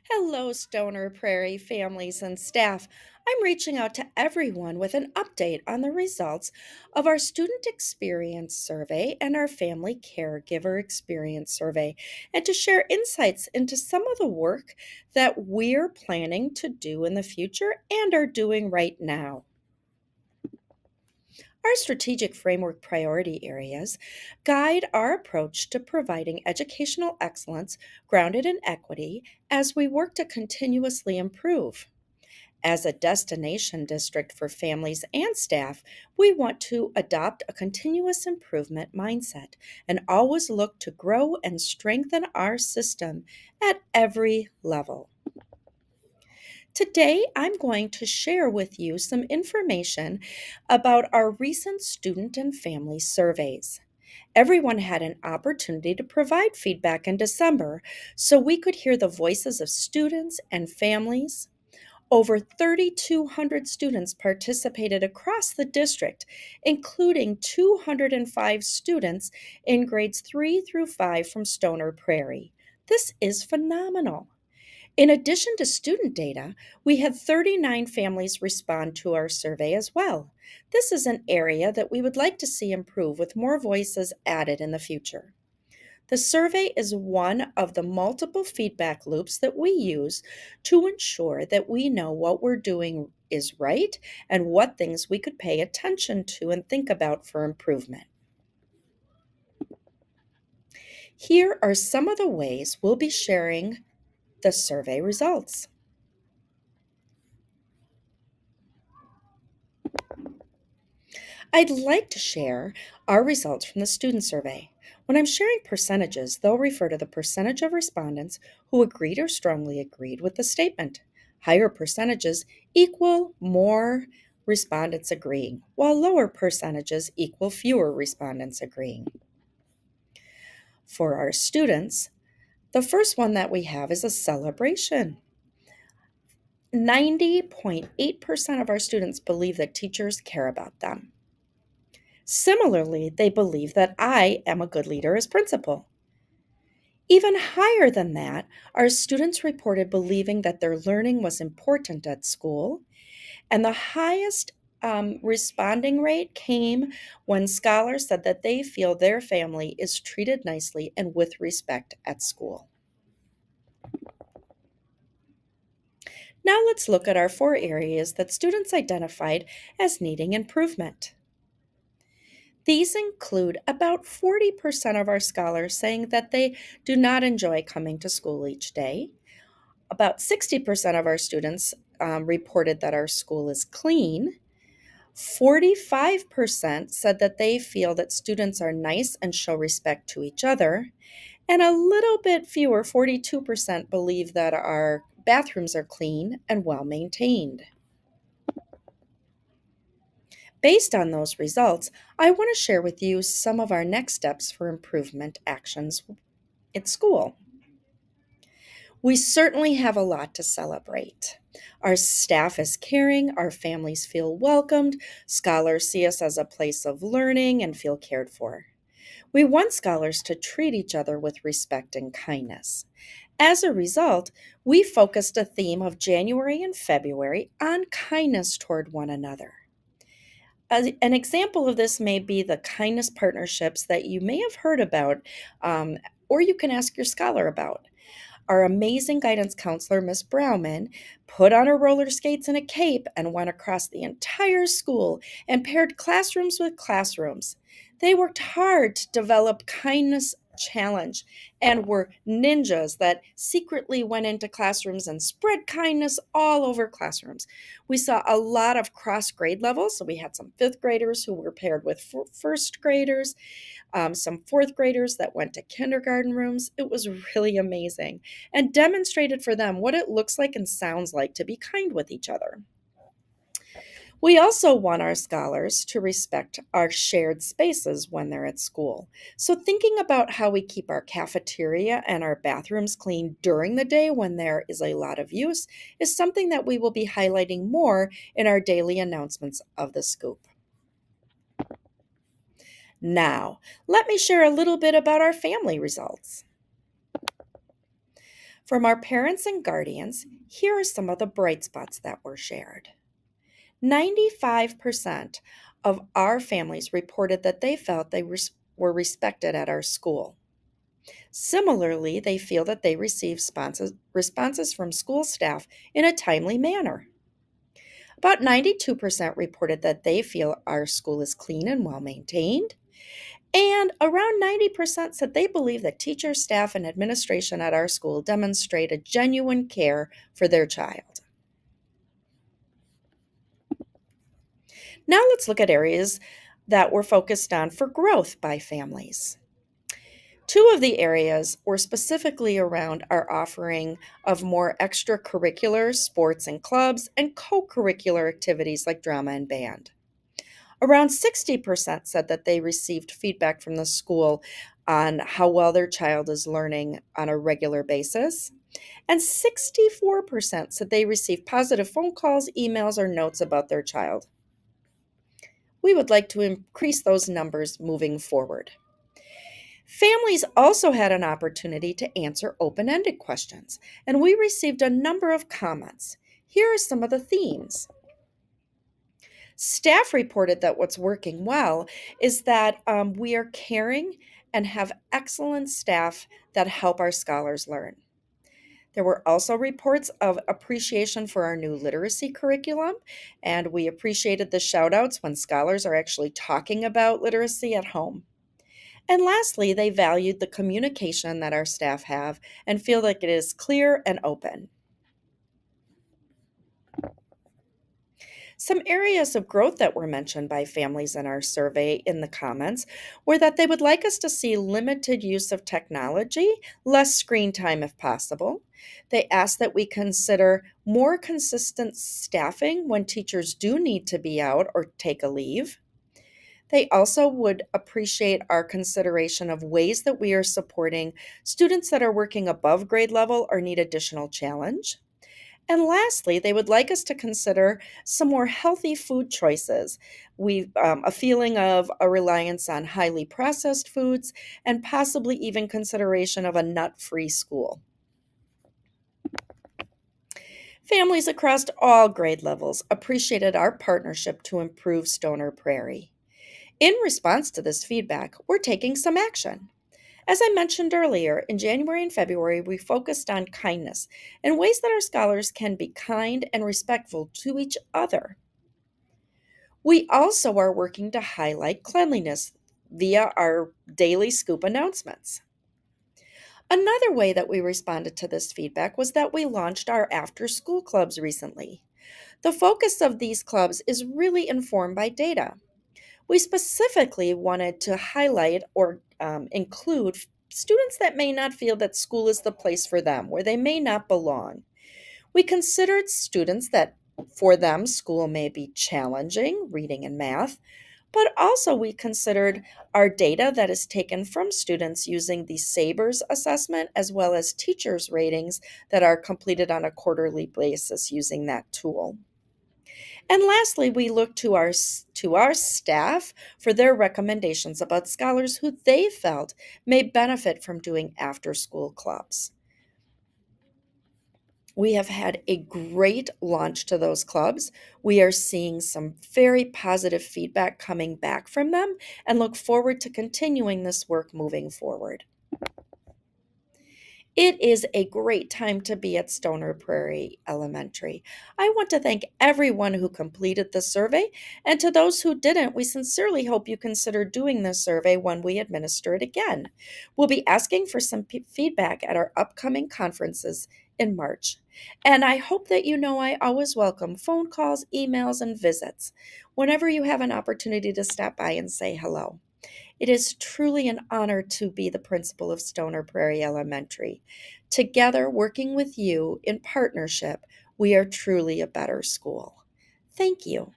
Hello, Stoner Prairie families and staff. I'm reaching out to everyone with an update on the results of our student experience survey and our family caregiver experience survey, and to share insights into some of the work that we're planning to do in the future and are doing right now. Our strategic framework priority areas guide our approach to providing educational excellence grounded in equity as we work to continuously improve. As a destination district for families and staff, we want to adopt a continuous improvement mindset and always look to grow and strengthen our system at every level. Today, I'm going to share with you some information about our recent student and family surveys. Everyone had an opportunity to provide feedback in December so we could hear the voices of students and families. Over 3,200 students participated across the district, including 205 students in grades 3 through 5 from Stoner Prairie. This is phenomenal. In addition to student data, we had 39 families respond to our survey as well. This is an area that we would like to see improve with more voices added in the future. The survey is one of the multiple feedback loops that we use to ensure that we know what we're doing is right and what things we could pay attention to and think about for improvement. Here are some of the ways we'll be sharing the survey results. I'd like to share our results from the student survey. When I'm sharing percentages, they'll refer to the percentage of respondents who agreed or strongly agreed with the statement. Higher percentages equal more respondents agreeing, while lower percentages equal fewer respondents agreeing. For our students, the first one that we have is a celebration. 90.8% of our students believe that teachers care about them. Similarly, they believe that I am a good leader as principal. Even higher than that, our students reported believing that their learning was important at school, and the highest responding rate came when scholars said that they feel their family is treated nicely and with respect at school. Now let's look at our four areas that students identified as needing improvement. These include about 40% of our scholars saying that they do not enjoy coming to school each day. About 60% of our students reported that our school is clean. 45% said that they feel that students are nice and show respect to each other. And a little bit fewer, 42%, believe that our bathrooms are clean and well maintained. Based on those results, I want to share with you some of our next steps for improvement actions at school. We certainly have a lot to celebrate. Our staff is caring, our families feel welcomed, scholars see us as a place of learning and feel cared for. We want scholars to treat each other with respect and kindness. As a result, we focused a theme of January and February on kindness toward one another. An example of this may be the kindness partnerships that you may have heard about, um, or you can ask your scholar about. Our amazing guidance counselor, Miss Browman, put on her roller skates and a cape and went across the entire school and paired classrooms with classrooms. They worked hard to develop kindness challenge and were ninjas that secretly went into classrooms and spread kindness all over classrooms. We saw a lot of cross grade levels, so we had some fifth graders who were paired with first graders, some fourth graders that went to kindergarten rooms. It was really amazing and demonstrated for them what it looks like and sounds like to be kind with each other. We also want our scholars to respect our shared spaces when they're at school. So, thinking about how we keep our cafeteria and our bathrooms clean during the day when there is a lot of use is something that we will be highlighting more in our daily announcements of the scoop. Now, let me share a little bit about our family results. From our parents and guardians, here are some of the bright spots that were shared. 95% of our families reported that they felt were respected at our school. Similarly, they feel that they receive responses from school staff in a timely manner. About 92% reported that they feel our school is clean and well maintained. And around 90% said they believe that teachers, staff, and administration at our school demonstrate a genuine care for their child. Now let's look at areas that were focused on for growth by families. Two of the areas were specifically around our offering of more extracurricular sports and clubs and co curricular activities like drama and band. Around 60% said that they received feedback from the school on how well their child is learning on a regular basis. And 64% said they received positive phone calls, emails, or notes about their child. We would like to increase those numbers moving forward. Families also had an opportunity to answer open ended questions, and we received a number of comments. Here are some of the themes. Staff reported that what's working well is that we are caring and have excellent staff that help our scholars learn. There were also reports of appreciation for our new literacy curriculum, and we appreciated the shout outs when scholars are actually talking about literacy at home. And lastly, they valued the communication that our staff have and feel like it is clear and open. Some areas of growth that were mentioned by families in our survey in the comments were that they would like us to see limited use of technology, less screen time if possible. They asked that we consider more consistent staffing when teachers do need to be out or take a leave. They also would appreciate our consideration of ways that we are supporting students that are working above grade level or need additional challenge. And lastly, they would like us to consider some more healthy food choices. A feeling of a reliance on highly processed foods and possibly even consideration of a nut-free school. Families across all grade levels appreciated our partnership to improve Stoner Prairie. In response to this feedback, we're taking some action. As I mentioned earlier, in January and February, we focused on kindness and ways that our scholars can be kind and respectful to each other. We also are working to highlight cleanliness via our daily scoop announcements. Another way that we responded to this feedback was that we launched our after school clubs recently. The focus of these clubs is really informed by data. We specifically wanted to highlight or include students that may not feel that school is the place for them, where they may not belong. We considered students that for them school may be challenging, reading and math, but also we considered our data that is taken from students using the SABRS assessment as well as teachers' ratings that are completed on a quarterly basis using that tool. And lastly, we look to our staff for their recommendations about scholars who they felt may benefit from doing after school clubs. We have had a great launch to those clubs. We are seeing some very positive feedback coming back from them and look forward to continuing this work moving forward. It is a great time to be at Stoner Prairie Elementary. I want to thank everyone who completed the survey, and to those who didn't, we sincerely hope you consider doing this survey when we administer it again. We'll be asking for some feedback at our upcoming conferences in March. And I hope that you know I always welcome phone calls, emails, and visits whenever you have an opportunity to stop by and say hello. It is truly an honor to be the principal of Stoner Prairie Elementary. Together, working with you in partnership, we are truly a better school. Thank you.